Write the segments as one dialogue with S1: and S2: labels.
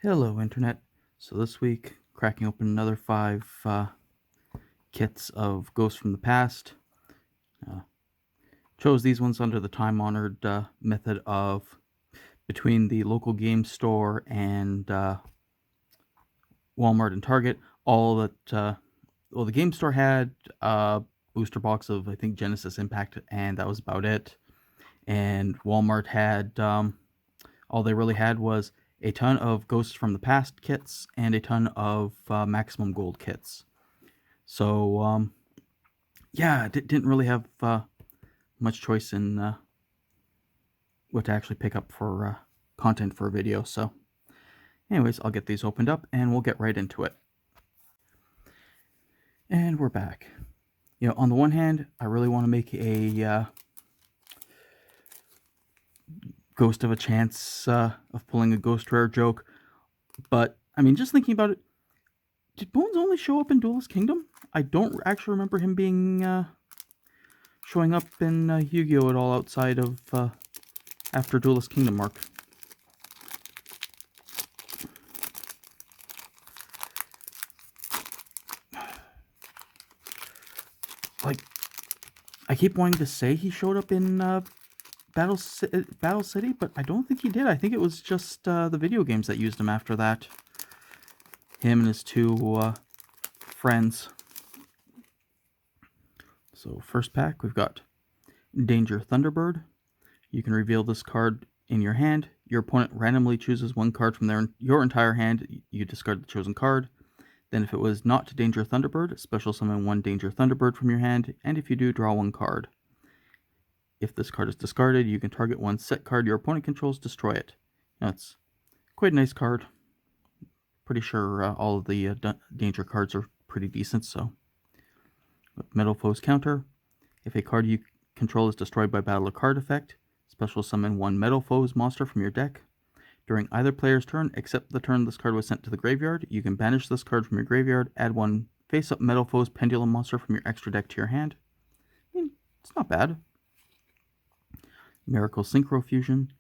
S1: Hello, Internet. So this week, cracking open another 5 kits of Ghosts from the Past. Chose these ones under the time-honored method of between the local game store and Walmart and Target. The game store had a booster box of, I think, Genesis Impact, and that was about it. And Walmart had, all they really had was a ton of Ghosts from the Past kits and a ton of Maximum Gold kits. So, yeah, didn't really have much choice in what to actually pick up for content for a video. So, anyways, I'll get these opened up and we'll get right into it. And we're back. On the one hand, I really want to make a ghost of a chance of pulling a ghost rare joke, but I mean, just thinking about it, did Bones only show up in Duelist Kingdom? I don't actually remember him being showing up in Yu-Gi-Oh! At all outside of after Duelist Kingdom Mark. Like, I keep wanting to say he showed up in Battle City, but I don't think he did. I think it was just the video games that used him after that. Him and his two friends. So first pack, we've got Danger Thunderbird. You can reveal this card in your hand. Your opponent randomly chooses one card from your entire hand. You discard the chosen card. Then if it was not Danger Thunderbird, special summon one Danger Thunderbird from your hand, and if you do, draw one card. If this card is discarded, you can target one set card your opponent controls, destroy it. Now, it's quite a nice card. Pretty sure all of the Danger cards are pretty decent, so. Metal Foes counter. If a card you control is destroyed by battle or card effect, special summon one Metal Foes monster from your deck. During either player's turn, except the turn this card was sent to the graveyard, you can banish this card from your graveyard, add one face-up Metal Foes Pendulum monster from your extra deck to your hand. I mean, it's not bad. Miracle Synchro Fusion.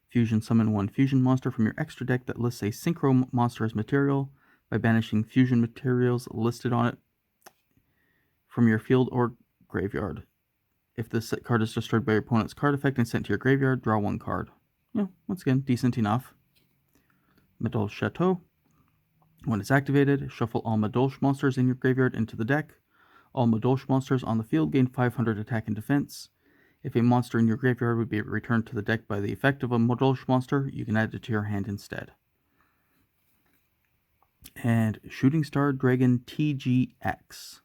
S1: Fusion summon one fusion monster from your extra deck that lists a synchro monster as material by banishing fusion materials listed on it from your field or graveyard. If this card is destroyed by your opponent's card effect and sent to your graveyard, draw one card. Once again, decent enough. Madolche Chateau. When it's activated, shuffle all Madolche monsters in your graveyard into the deck. All Madolche monsters on the field gain 500 attack and defense. If a monster in your graveyard would be returned to the deck by the effect of a Madolche monster, you can add it to your hand instead. And Shooting Star Dragon TGX.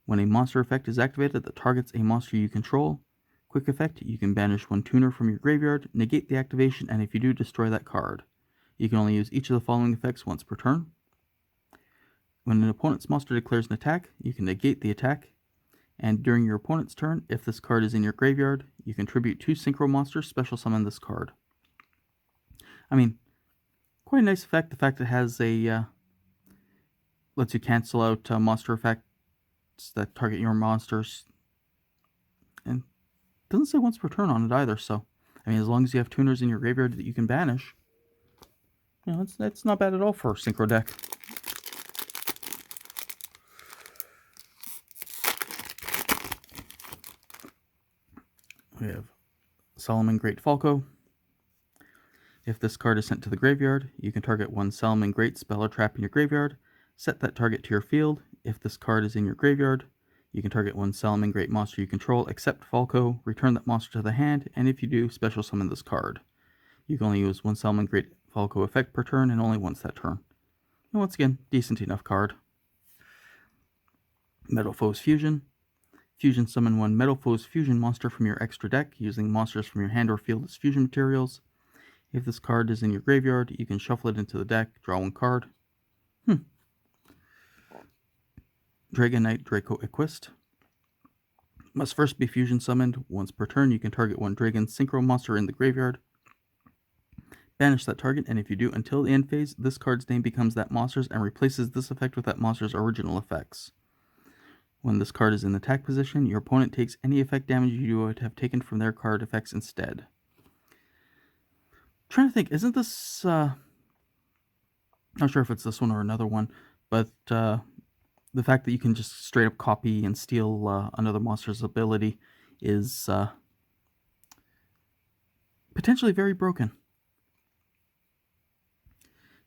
S1: When a monster effect is activated that targets a monster you control, quick effect, you can banish one tuner from your graveyard, negate the activation, and if you do, destroy that card. You can only use each of the following effects once per turn. When an opponent's monster declares an attack, you can negate the attack. And during your opponent's turn, if this card is in your graveyard, you can tribute 2 Synchro monsters, special summon this card. I mean, quite a nice effect. The fact it has a lets you cancel out monster effects that target your monsters, and doesn't say once per turn on it either. So, I mean, as long as you have tuners in your graveyard that you can banish, it's not bad at all for a synchro deck. We have Solomon Great Falco. If this card is sent to the graveyard, you can target one Solomon Great spell or trap in your graveyard. Set that target to your field. If this card is in your graveyard, you can target one Solomon Great monster you control, except Falco, return that monster to the hand, and if you do, special summon this card. You can only use one Solomon Great Falco effect per turn, and only once that turn. And once again, decent enough card. Metal Foes Fusion. Fusion summon one Metal Foes Fusion monster from your extra deck, using monsters from your hand or field as fusion materials. If this card is in your graveyard, you can shuffle it into the deck, draw one card. Dragon Knight Draco Equist. Must first be fusion summoned. Once per turn, you can target one Dragon Synchro monster in the graveyard. Banish that target, and if you do until the end phase, this card's name becomes that monster's and replaces this effect with that monster's original effects. When this card is in attack position, your opponent takes any effect damage you would have taken from their card effects instead. I'm trying to think, isn't this Not sure if it's this one or another one, but the fact that you can just straight up copy and steal another monster's ability is potentially very broken.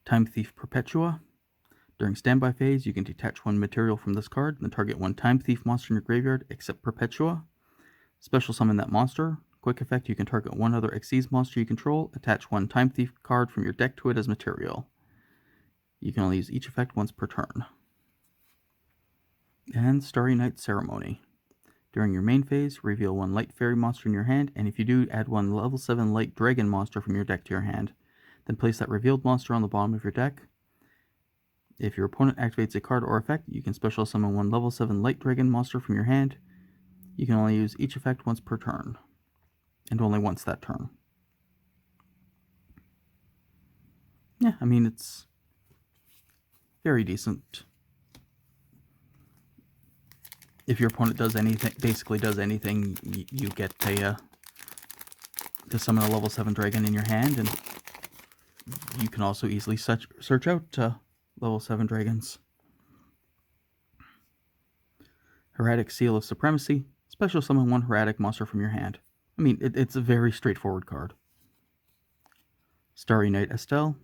S1: Time Thief Perpetua. During standby phase, you can detach one material from this card, then target one Time Thief monster in your graveyard, except Perpetua. Special summon that monster. Quick effect, you can target one other Xyz monster you control, attach one Time Thief card from your deck to it as material. You can only use each effect once per turn. And Starry Night Ceremony. During your main phase, reveal one Light Fairy monster in your hand, and if you do, add one level 7 Light Dragon monster from your deck to your hand. Then place that revealed monster on the bottom of your deck. If your opponent activates a card or effect, you can special summon one level 7 Light Dragon monster from your hand. You can only use each effect once per turn, and only once that turn. Yeah, I mean, it's very decent. If your opponent does anything, basically does anything, you get to summon a level 7 dragon in your hand, and you can also easily search out level 7 dragons. Hieratic Seal of Supremacy. Special summon one Hieratic monster from your hand. I mean, it's a very straightforward card. Starry Night Estelle.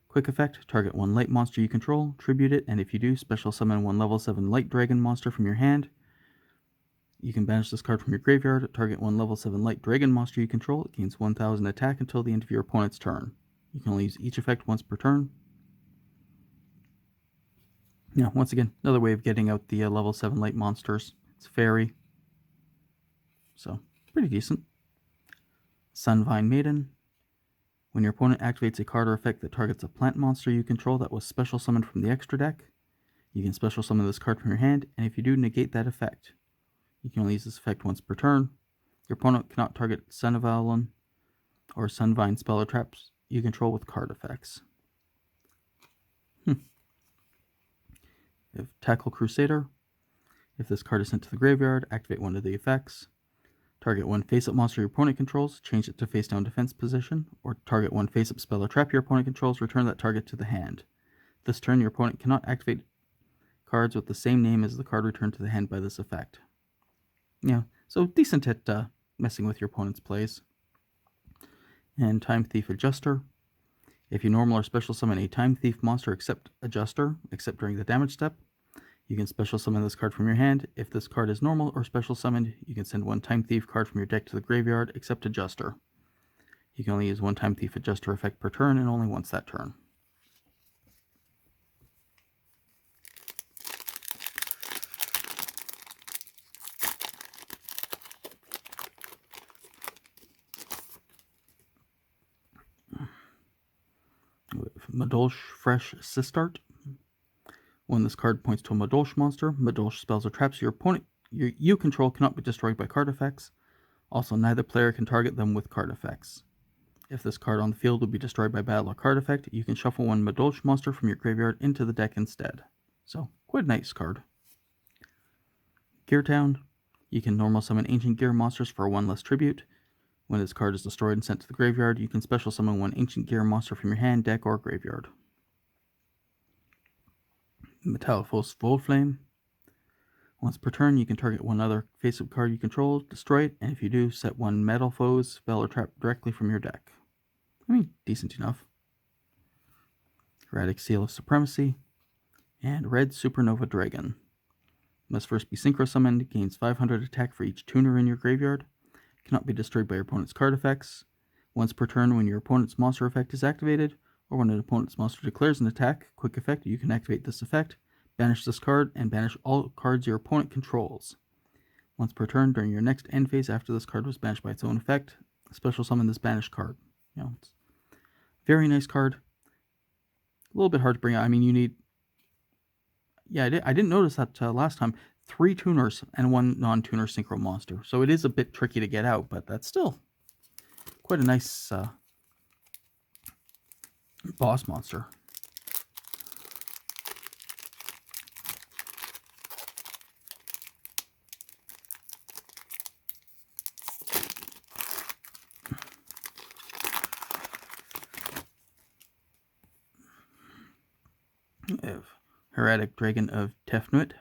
S1: Quick effect, target one light monster you control, tribute it, and if you do, special summon one level 7 light dragon monster from your hand. You can banish this card from your graveyard, target one level 7 light dragon monster you control, it gains 1000 attack until the end of your opponent's turn. You can only use each effect once per turn. Yeah, once again, another way of getting out the level 7 light monsters. It's fairy. So, pretty decent. Sunvine Maiden. When your opponent activates a card or effect that targets a plant monster you control that was special summoned from the extra deck, you can special summon this card from your hand, and if you do, negate that effect. You can only use this effect once per turn. Your opponent cannot target Son of Avalon or Sunvine spell or traps you control with card effects. If Tackle Crusader. If this card is sent to the graveyard, activate one of the effects. Target one face-up monster your opponent controls, change it to face-down defense position, or target one face-up spell or trap your opponent controls, return that target to the hand. This turn, your opponent cannot activate cards with the same name as the card returned to the hand by this effect. Yeah, so decent at messing with your opponent's plays. And Time Thief Adjuster. If you normal or special summon a Time Thief monster except Adjuster, except during the damage step, you can special summon this card from your hand. If this card is normal or special summoned, you can send one Time Thief card from your deck to the graveyard, except Adjuster. You can only use one Time Thief Adjuster effect per turn, and only once that turn. Madolche Fresh Sistart. When this card points to a Madolche monster, Madolche spells or traps your opponent you control cannot be destroyed by card effects. Also, neither player can target them with card effects. If this card on the field will be destroyed by battle or card effect, you can shuffle one Madolche monster from your graveyard into the deck instead. So, quite a nice card. Gear Town. You can normal summon Ancient Gear monsters for one less tribute. When this card is destroyed and sent to the graveyard, you can special summon one Ancient Gear monster from your hand, deck, or graveyard. Metallophos Volflame. Once per turn, you can target one other face-up card you control, destroy it, and if you do, set one Metallophos spell or trap directly from your deck. I mean, decent enough. Hieratic Seal of Supremacy. And Red Supernova Dragon. Must first be synchro summoned, gains 500 attack for each tuner in your graveyard. Cannot be destroyed by your opponent's card effects. Once per turn, when your opponent's monster effect is activated, or when an opponent's monster declares an attack, quick effect, you can activate this effect, banish this card, and banish all cards your opponent controls. Once per turn, during your next end phase after this card was banished by its own effect, special summon this banished card. It's a very nice card. A little bit hard to bring out. I mean, you need... Yeah, I didn't notice that last time. 3 tuners and 1 non-tuner synchro monster. So it is a bit tricky to get out, but that's still quite a nice boss monster. We have Heretic Dragon of Tefnut.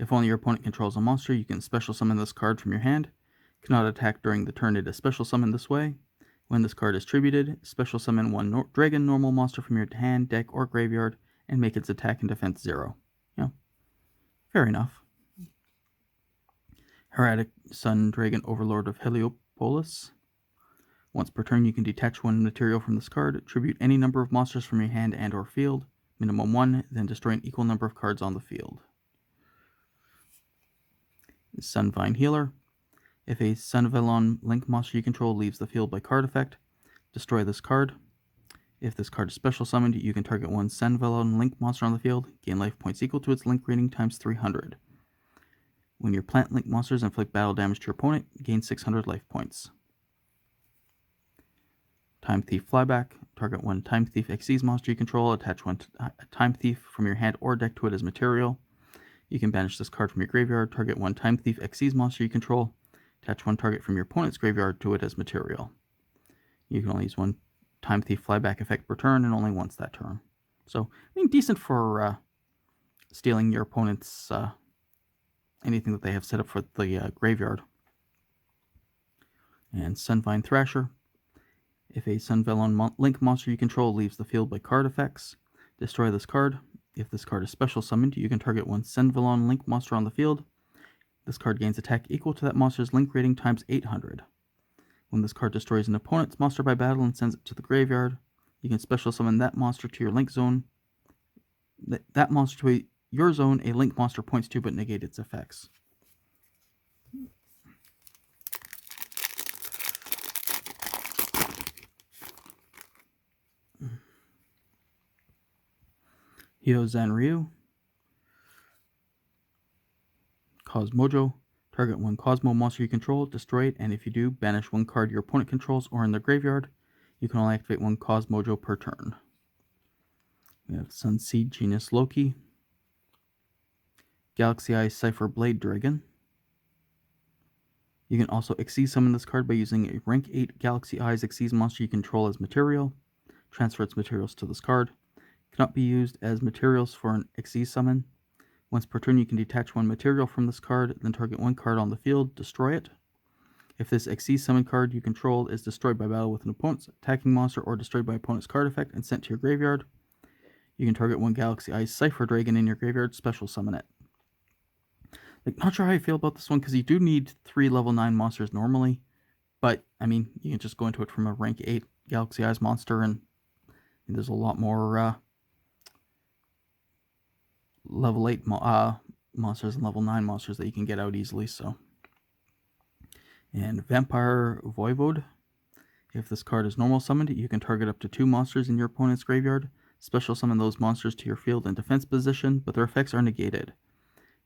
S1: If only your opponent controls a monster, you can special summon this card from your hand. Cannot attack during the turn it is special summoned this way. When this card is tributed, special summon one dragon normal monster from your hand, deck, or graveyard, and make its attack and defense 0. Fair enough. Heretic Sun Dragon Overlord of Heliopolis. Once per turn, you can detach one material from this card, tribute any number of monsters from your hand and or field, minimum 1, then destroy an equal number of cards on the field. Sunvine Healer. If a Sunvelon Link monster you control leaves the field by card effect, destroy this card. If this card is special summoned, you can target one Sunvelon Link monster on the field, gain life points equal to its Link rating times 300. When your plant Link monsters inflict battle damage to your opponent, gain 600 life points. Time Thief Flyback. Target one Time Thief Xyz monster you control, attach one Time Thief from your hand or deck to it as material. You can banish this card from your graveyard, target one Time Thief Xyz monster you control, attach one target from your opponent's graveyard to it as material. You can only use one Time Thief Flyback effect per turn and only once that turn. So, I mean, decent for stealing your opponent's anything that they have set up for the graveyard. And Sunvine Thrasher. If a Sunvelon Link monster you control leaves the field by card effects, destroy this card. If this card is special summoned, you can target one Sunvelon Link monster on the field. This card gains attack equal to that monster's Link rating times 800. When this card destroys an opponent's monster by battle and sends it to the graveyard, you can special summon that monster to your Link zone. That monster to your zone a Link monster points to but negate its effects. Hyozan-Ryu. Cosmojo. Target one Cosmo monster you control, destroy it, and if you do, banish one card your opponent controls or in their graveyard. You can only activate one Cosmojo per turn. We have Sunseed Genius Loki. Galaxy Eye Cypher Blade Dragon. You can also Xyz summon this card by using a rank 8 Galaxy Eyes Xyz monster you control as material. Transfer its materials to this card. Cannot be used as materials for an Xyz summon. Once per turn, you can detach one material from this card, then target one card on the field, destroy it. If this Xyz summon card you control is destroyed by battle with an opponent's attacking monster or destroyed by opponent's card effect and sent to your graveyard, you can target one Galaxy Eyes Cypher Dragon in your graveyard, special summon it. Not sure how I feel about this one, because you do need 3 level 9 monsters normally, but, I mean, you can just go into it from a rank 8 Galaxy Eyes monster, and there's a lot more level 8 monsters and level 9 monsters that you can get out easily, so. And Vampire Voivode. If this card is normal summoned, you can target up to 2 monsters in your opponent's graveyard, special summon those monsters to your field and defense position, but their effects are negated.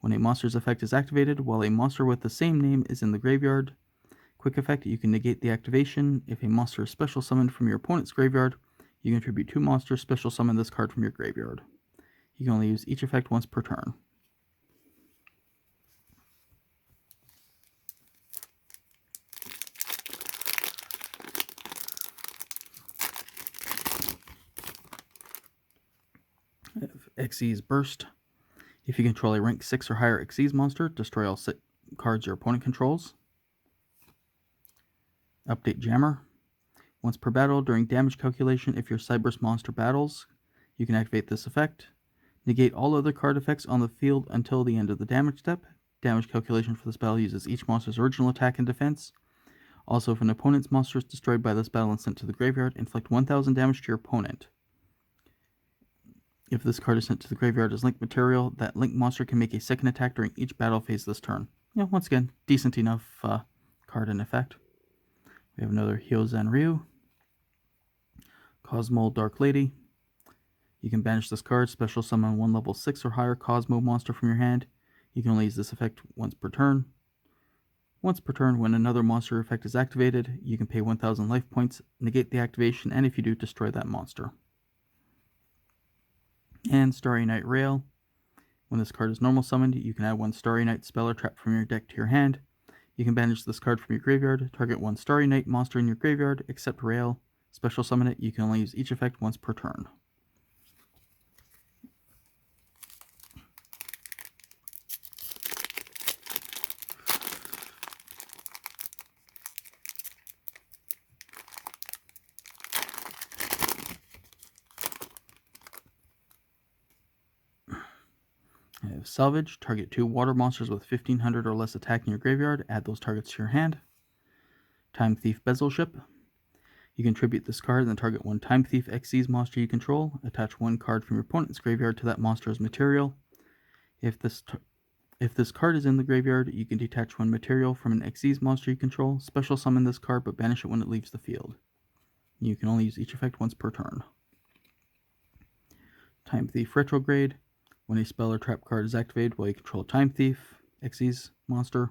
S1: When a monster's effect is activated, while a monster with the same name is in the graveyard, quick effect, you can negate the activation. If a monster is special summoned from your opponent's graveyard, you can tribute 2 monsters, special summon this card from your graveyard. You can only use each effect once per turn. Xyz Burst. If you control a rank 6 or higher Xyz monster, destroy all cards your opponent controls. Update Jammer. Once per battle, during damage calculation, if your Cyberse monster battles, you can activate this effect. Negate all other card effects on the field until the end of the damage step. Damage calculation for this battle uses each monster's original attack and defense. Also, if an opponent's monster is destroyed by this battle and sent to the graveyard, inflict 1000 damage to your opponent. If this card is sent to the graveyard as Link material, that Link monster can make a second attack during each battle phase this turn. Yeah, once again, decent enough card and effect. We have another Hyozan-Ryu. Cosmo Dark Lady. You can banish this card, special summon one level 6 or higher Cosmo monster from your hand. You can only use this effect once per turn. Once per turn, when another monster effect is activated, you can pay 1000 life points, negate the activation, and if you do, destroy that monster. And Starry Night Rail. When this card is normal summoned, you can add one Starry Night spell or trap from your deck to your hand. You can banish this card from your graveyard, target one Starry Night monster in your graveyard, except Rail. Special summon it, you can only use each effect once per turn. have Salvage. Target 2 water monsters with 1500 or less attack in your graveyard. Add those targets to your hand. Time Thief Bezel Ship. You can tribute this card and then target 1 Time Thief Xyz monster you control. Attach 1 card from your opponent's graveyard to that monster as material. If this card is in the graveyard, you can detach 1 material from an Xyz monster you control. Special summon this card, but banish it when it leaves the field. You can only use each effect once per turn. Time Thief Retrograde. When a spell or trap card is activated while you control a Time Thief Xyz monster,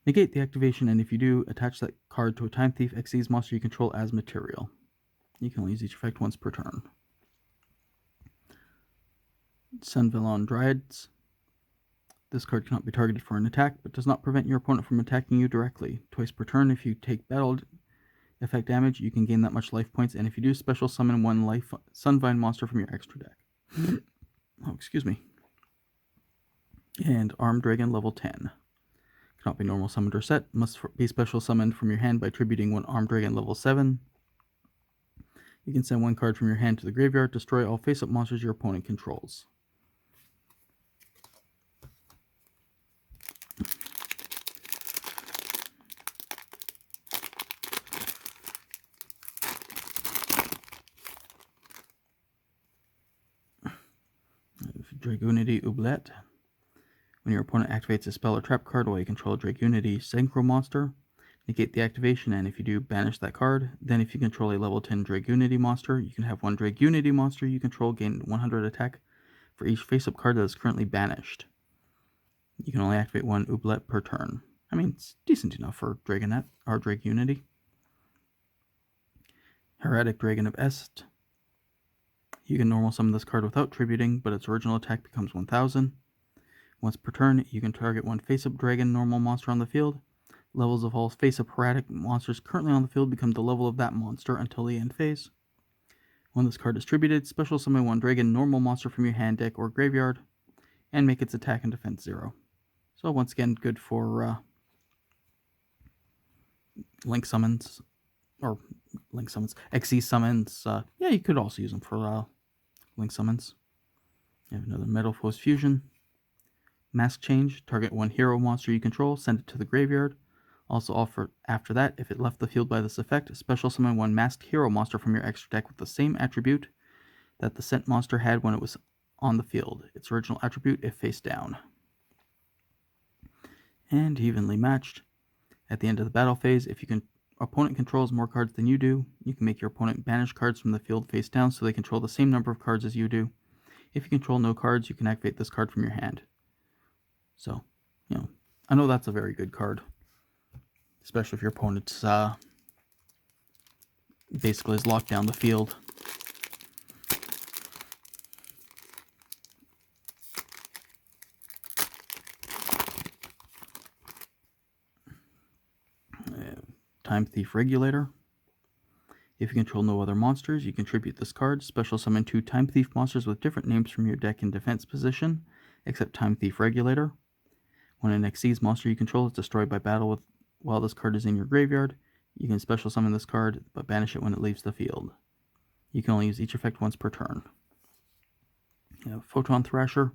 S1: negate the activation, and if you do, attach that card to a Time Thief Xyz monster you control as material. You can only use each effect once per turn. Sunvelon Dryads. This card cannot be targeted for an attack, but does not prevent your opponent from attacking you directly. Twice per turn, if you take battle effect damage, you can gain that much life points, and if you do, special summon 1 life Sunvine monster from your extra deck. Oh, excuse me. And Armed Dragon level 10. Cannot be normal summoned or set. Must be special summoned from your hand by tributing 1 Armed Dragon level 7. You can send 1 card from your hand to the graveyard. Destroy all face-up monsters your opponent controls. Dragunity Oubliette. When your opponent activates a spell or trap card while you control a Dragunity Synchro monster, negate the activation, and if you do, banish that card. Then if you control a level 10 Dragunity monster, you can have 1 Dragunity monster you control gain 100 attack for each face-up card that is currently banished. You can only activate 1 Oubliette per turn. I mean, it's decent enough for Dragonet or Dragunity. Heretic Dragon of Est. You can normal summon this card without tributing, but its original attack becomes 1000. Once per turn, you can target 1 face-up dragon normal monster on the field. Levels of all face-up heretic monsters currently on the field become the level of that monster until the end phase. When this card is tributed, special summon 1 dragon normal monster from your hand, deck, or graveyard, and make its attack and defense 0. So once again, good for Link summons, Xyz summons. Yeah, you could also use them for Link summons. You have another Metalfoes Fusion. Mask Change. Target 1 hero monster you control. Send it to the graveyard. Also offer after that, if it left the field by this effect, special summon 1 masked hero monster from your extra deck with the same attribute that the sent monster had when it was on the field. Its original attribute if face down. And Evenly Matched. At the end of the battle phase, if your opponent controls more cards than you do, you can make your opponent banish cards from the field face down so they control the same number of cards as you do. If you control no cards, you can activate this card from your hand. So, I know that's a very good card. Especially if your opponent's basically has locked down the field. Time Thief Regulator. If you control no other monsters, you contribute this card. Special summon 2 Time Thief monsters with different names from your deck in defense position, except Time Thief Regulator. When an Xyz monster you control is destroyed by battle while this card is in your graveyard, you can special summon this card, but banish it when it leaves the field. You can only use each effect once per turn. Photon Thrasher.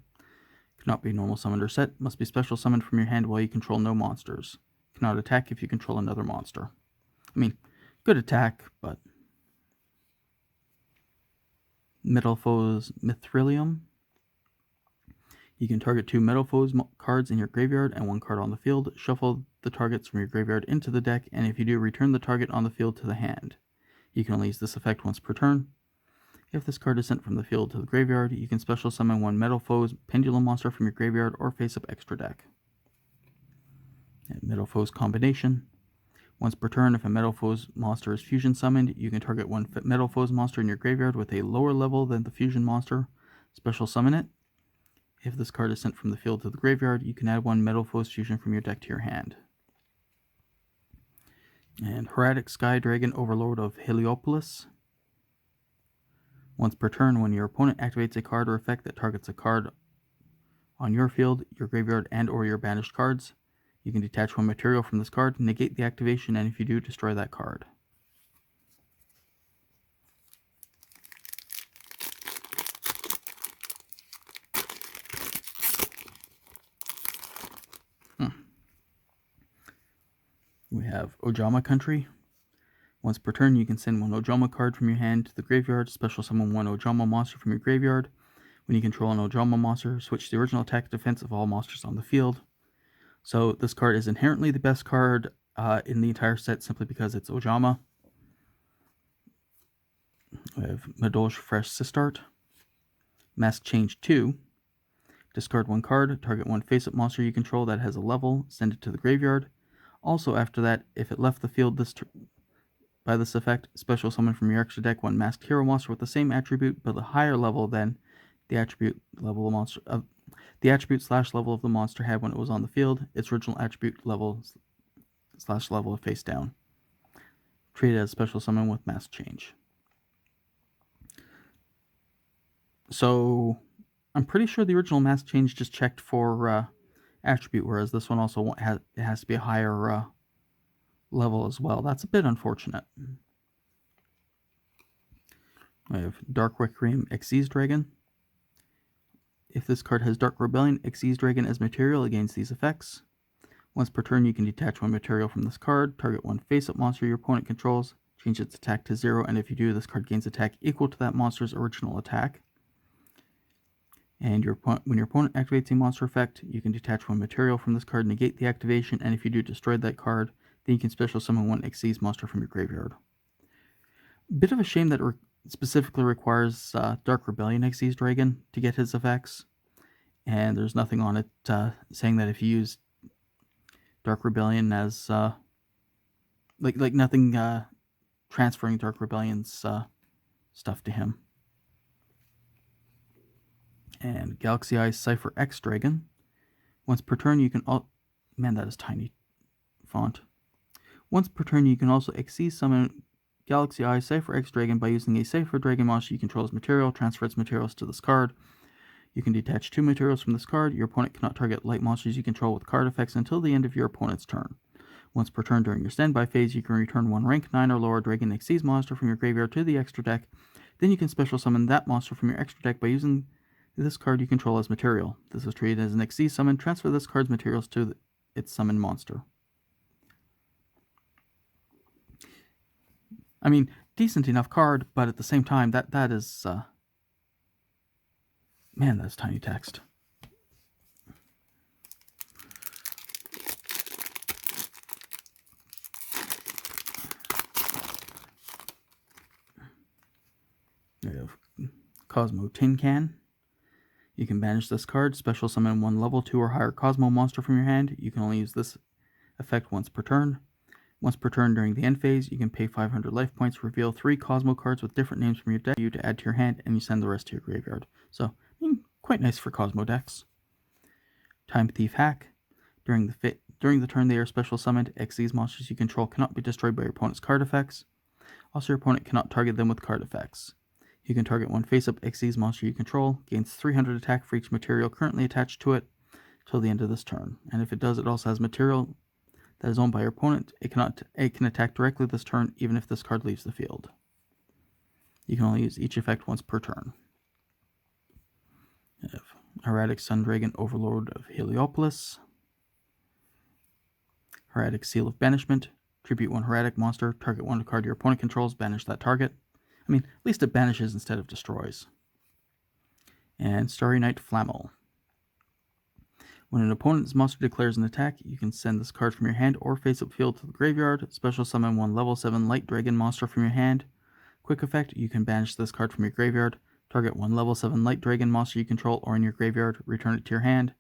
S1: Cannot be normal summoned or set. Must be special summoned from your hand while you control no monsters. Cannot attack if you control another monster. I mean, good attack, but... Metalfoes Mithrilium. You can target 2 Metalfoes cards in your graveyard and 1 card on the field. Shuffle the targets from your graveyard into the deck, and if you do, return the target on the field to the hand. You can only use this effect once per turn. If this card is sent from the field to the graveyard, you can special summon 1 Metalfoes Pendulum monster from your graveyard or face-up extra deck. And Metalfoes Combination. Once per turn, if a Metalfoes monster is fusion summoned, you can target 1 Metalfoes monster in your graveyard with a lower level than the fusion monster. Special summon it. If this card is sent from the field to the graveyard, you can add 1 Metalfoes fusion from your deck to your hand. And Heretic Sky Dragon Overlord of Heliopolis. Once per turn, when your opponent activates a card or effect that targets a card on your field, your graveyard, and or your banished cards, you can detach 1 material from this card, negate the activation, and if you do, destroy that card. We have Ojama Country. Once per turn, you can send one Ojama card from your hand to the graveyard, special summon one Ojama monster from your graveyard. When you control an Ojama monster, switch the original attack defense of all monsters on the field. So this card is inherently the best card in the entire set simply because it's Ojama. We have Madolj Fresh Sistart. Mask Change 2. Discard one card, target one face-up monster you control that has a level, send it to the graveyard. Also after that, if it left the field by this effect, special summon from your extra deck one masked hero monster with the same attribute but a higher level than the attribute level of monster the attribute / level of the monster had when it was on the field, its original attribute level / level of face down. Treat it as special summon with mask change. So I'm pretty sure the original mask change just checked for attribute, whereas this one also has to be a higher level as well. That's a bit unfortunate. I have Dark Requiem Xyz Dragon. If this card has Dark Rebellion, Xyz Dragon as material against these effects. Once per turn, you can detach one material from this card, target one face-up monster your opponent controls, change its attack to 0, and if you do, this card gains attack equal to that monster's original attack. And when your opponent activates a monster effect, you can detach one material from this card, negate the activation, and if you do, destroy that card. Then you can special summon one Xyz monster from your graveyard. Bit of a shame that it specifically requires Dark Rebellion Xyz Dragon to get his effects, and there's nothing on it saying that if you use Dark Rebellion as like nothing transferring Dark Rebellion's stuff to him. And Galaxy Eyes Cypher X Dragon. Once per turn, you can man, that is tiny font. Once per turn, you can also Xyz summon Galaxy Eyes Cypher X Dragon by using a Cypher Dragon monster you control as material. Transfer its materials to this card. You can detach 2 materials from this card. Your opponent cannot target light monsters you control with card effects until the end of your opponent's turn. Once per turn during your standby phase, you can return one rank 9 or lower Dragon Xyz monster from your graveyard to the extra deck. Then you can special summon that monster from your extra deck by using this card you control as material. This is treated as an Xyz summon. Transfer this card's materials to its summoned monster. I mean, decent enough card, but at the same time, that is man, that's tiny text. We have Cosmo Tin Can. You can banish this card, special summon one level 2 or higher Cosmo monster from your hand. You can only use this effect once per turn. Once per turn during the end phase, you can pay 500 life points, reveal 3 Cosmo cards with different names from your deck to add to your hand, and you send the rest to your graveyard. So, quite nice for Cosmo decks. Time Thief Hack. During the turn they are special summoned, Xyz monsters you control cannot be destroyed by your opponent's card effects. Also, your opponent cannot target them with card effects. You can target one face-up Xyz monster you control, gains 300 attack for each material currently attached to it till the end of this turn. And if it does, it also has material that is owned by your opponent. It can attack directly this turn, even if this card leaves the field. You can only use each effect once per turn. We have Hieratic Sun Dragon, Overlord of Heliopolis. Hieratic Seal of Banishment. Tribute one Hieratic monster, target one card your opponent controls, banish that target. I mean, at least it banishes instead of destroys. And Starry Night Flamel. When an opponent's monster declares an attack, you can send this card from your hand or face-up field to the graveyard. Special summon one level 7 Light Dragon monster from your hand. Quick effect, you can banish this card from your graveyard. Target one level 7 Light Dragon monster you control or in your graveyard. Return it to your hand.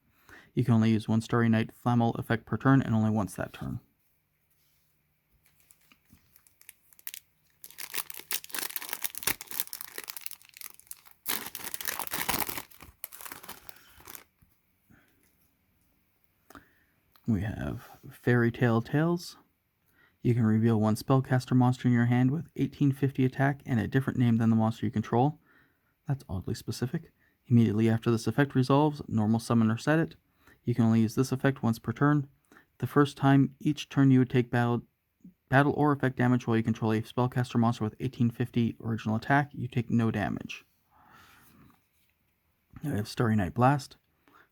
S1: You can only use one Starry Night Flamel effect per turn and only once that turn. We have Fairy Tale Tales. You can reveal one Spellcaster monster in your hand with 1850 attack and a different name than the monster you control. That's oddly specific. Immediately after this effect resolves, normal summon or set it. You can only use this effect once per turn. The first time each turn you would take battle or effect damage while you control a Spellcaster monster with 1850 original attack, you take no damage. We have Starry Night Blast.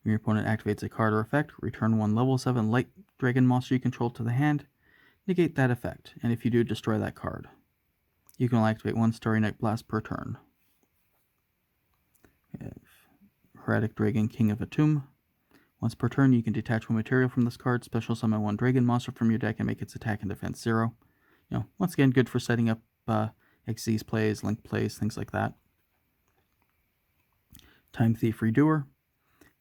S1: When your opponent activates a card or effect, return one level 7 Light Dragon monster you control to the hand. negate that effect, and if you do, destroy that card. You can only activate 1 Starry Night Blast per turn. We have Heretic Dragon, King of Atum. Once per turn, you can detach 1 material from this card, special summon 1 dragon monster from your deck, and make its attack and defense 0. Once again, good for setting up Xyz plays, Link plays, things like that. Time Thief Redoer.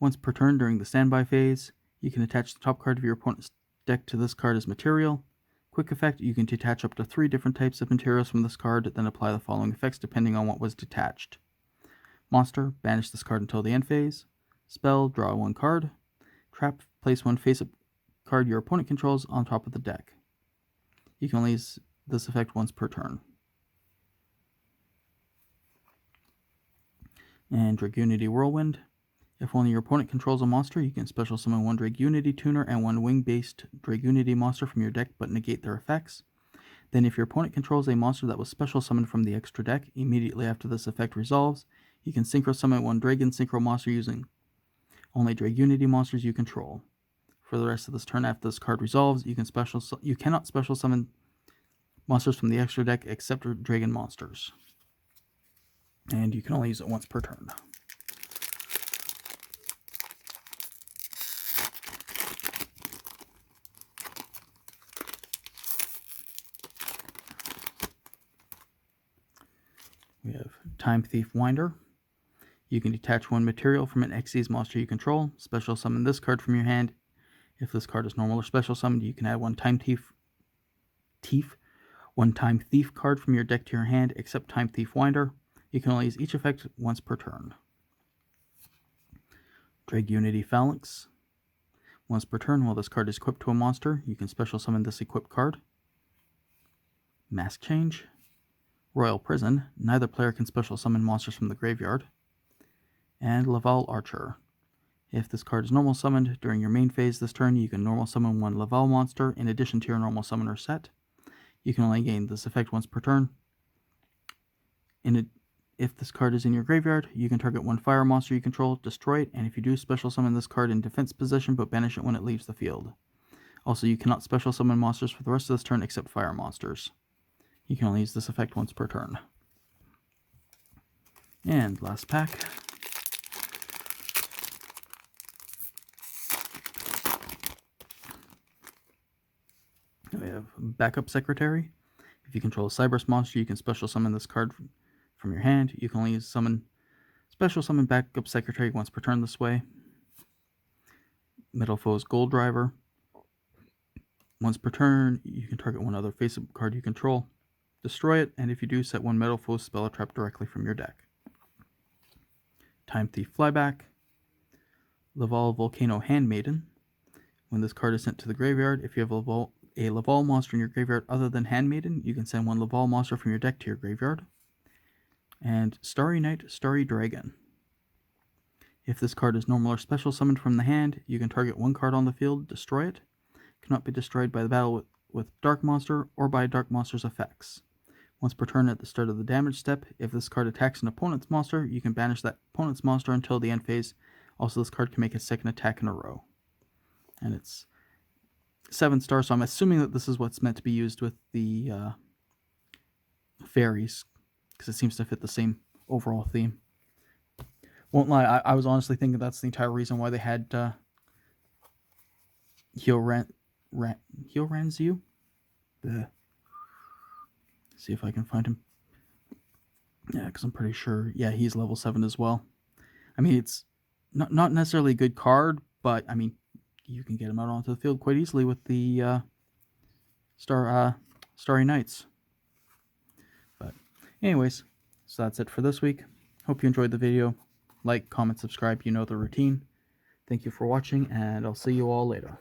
S1: Once per turn during the standby phase, you can attach the top card of your opponent's deck to this card as material. Quick effect, you can detach up to 3 different types of materials from this card, then apply the following effects depending on what was detached. Monster, banish this card until the end phase. Spell, draw 1 card. Trap, place 1 face-up card your opponent controls on top of the deck. You can only use this effect once per turn. And Dragunity Whirlwind. If only your opponent controls a monster, you can special summon 1 Dragunity Tuner and 1 Wing-based Dragunity monster from your deck, but negate their effects. Then if your opponent controls a monster that was special summoned from the extra deck, immediately after this effect resolves, you can synchro summon 1 Dragon Synchro monster using only Dragunity monsters you control. For the rest of this turn after this card resolves, you cannot special summon monsters from the extra deck except Dragon monsters. And you can only use it once per turn. We have Time Thief Winder. You can detach 1 material from an Xyz monster you control, special summon this card from your hand. If this card is normal or special summoned, you can add 1 Time Thief card from your deck to your hand, except Time Thief Winder. You can only use each effect once per turn. Dragunity Phalanx. Once per turn, while this card is equipped to a monster, you can special summon this equipped card. Mask Change. Royal Prison. Neither player can special summon monsters from the graveyard. And Laval Archer. If this card is normal summoned during your main phase this turn, you can normal summon 1 Laval monster in addition to your normal summoner set. You can only gain this effect once per turn. If this card is in your graveyard, you can target 1 fire monster you control, destroy it, and if you do, special summon this card in defense position, but banish it when it leaves the field. Also, you cannot special summon monsters for the rest of this turn except fire monsters. You can only use this effect once per turn. And last pack. We have Backup Secretary. If you control a Cyberse monster, you can special summon this card from your hand. You can only special summon Backup Secretary once per turn this way. Metal Foe's Gold Driver. Once per turn, you can target 1 other face-up card you control, destroy it, and if you do, set 1 Metal Foe spell or trap directly from your deck. Time Thief Flyback. Laval Volcano Handmaiden. When this card is sent to the graveyard, if you have a Laval monster in your graveyard other than Handmaiden, you can send 1 Laval monster from your deck to your graveyard. And Starry Night, Starry Dragon. If this card is normal or special summoned from the hand, you can target 1 card on the field, destroy it. Cannot be destroyed by the battle with Dark Monster or by Dark Monster's effects. Once per turn at the start of the damage step, if this card attacks an opponent's monster, you can banish that opponent's monster until the end phase. Also, this card can make a 2nd attack in a row. And it's 7 stars, so I'm assuming that this is what's meant to be used with the fairies, because it seems to fit the same overall theme. Won't lie, I was honestly thinking that's the entire reason why they had Hyoranzu? See if I can find him. Yeah, because I'm pretty sure, yeah, he's level 7 as well. I mean, it's not necessarily a good card, but, I mean, you can get him out onto the field quite easily with the Starry Nights. But anyways, so that's it for this week. Hope you enjoyed the video. Like, comment, subscribe, you know the routine. Thank you for watching, and I'll see you all later.